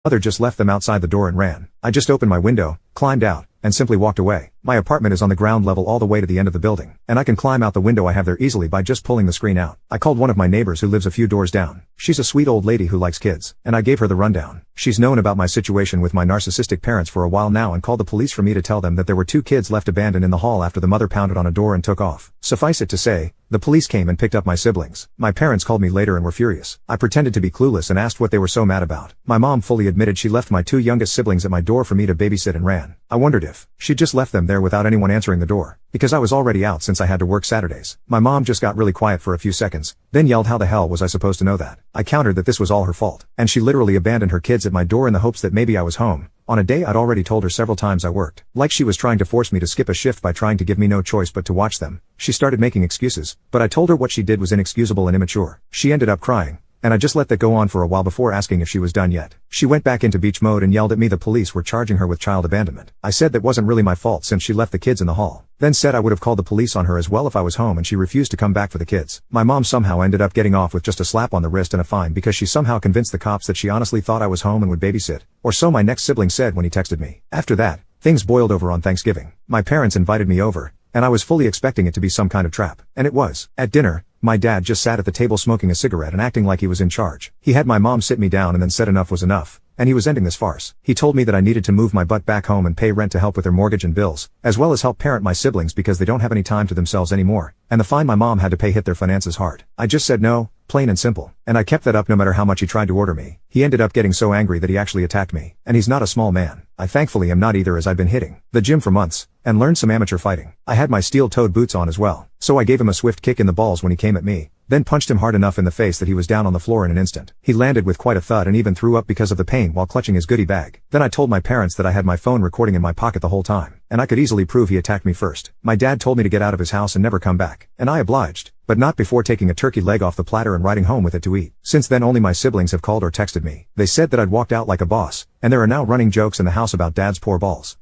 Mother just left them outside the door and ran. I just opened my window, climbed out, and simply walked away. My apartment is on the ground level all the way to the end of the building, and I can climb out the window I have there easily by just pulling the screen out. I called one of my neighbors who lives a few doors down. She's a sweet old lady who likes kids, and I gave her the rundown. She's known about my situation with my narcissistic parents for a while now and called the police for me to tell them that there were 2 kids left abandoned in the hall after the mother pounded on a door and took off. Suffice it to say, the police came and picked up my siblings. My parents called me later and were furious. I pretended to be clueless and asked what they were so mad about. My mom fully admitted she left my 2 youngest siblings at my door for me to babysit and ran. I wondered if she just left them there without anyone answering the door, because I was already out since I had to work Saturdays. My mom just got really quiet for a few seconds, then yelled how the hell was I supposed to know that. I countered that this was all her fault, and she literally abandoned her kids at my door in the hopes that maybe I was home, on a day I'd already told her several times I worked. Like she was trying to force me to skip a shift by trying to give me no choice but to watch them. She started making excuses, but I told her what she did was inexcusable and immature. She ended up crying, and I just let that go on for a while before asking if she was done yet. She went back into beach mode and yelled at me the police were charging her with child abandonment. I said that wasn't really my fault since she left the kids in the hall. Then said I would have called the police on her as well if I was home, and she refused to come back for the kids. My mom somehow ended up getting off with just a slap on the wrist and a fine because she somehow convinced the cops that she honestly thought I was home and would babysit. Or so my next sibling said when he texted me. After that, things boiled over on Thanksgiving. My parents invited me over, and I was fully expecting it to be some kind of trap. And it was. At dinner, my dad just sat at the table smoking a cigarette and acting like he was in charge. He had my mom sit me down and then said enough was enough, and he was ending this farce. He told me that I needed to move my butt back home and pay rent to help with their mortgage and bills, as well as help parent my siblings because they don't have any time to themselves anymore, and the fine my mom had to pay hit their finances hard. I just said no, plain and simple, and I kept that up no matter how much he tried to order me. He ended up getting so angry that he actually attacked me, and he's not a small man. I thankfully am not either, as I've been hitting the gym for months, and learned some amateur fighting. I had my steel-toed boots on as well, so I gave him a swift kick in the balls when he came at me, then punched him hard enough in the face that he was down on the floor in an instant. He landed with quite a thud and even threw up because of the pain while clutching his goodie bag. Then I told my parents that I had my phone recording in my pocket the whole time, and I could easily prove he attacked me first. My dad told me to get out of his house and never come back, and I obliged, but not before taking a turkey leg off the platter and riding home with it to eat. Since then only my siblings have called or texted me. They said that I'd walked out like a boss, and there are now running jokes in the house about dad's poor balls.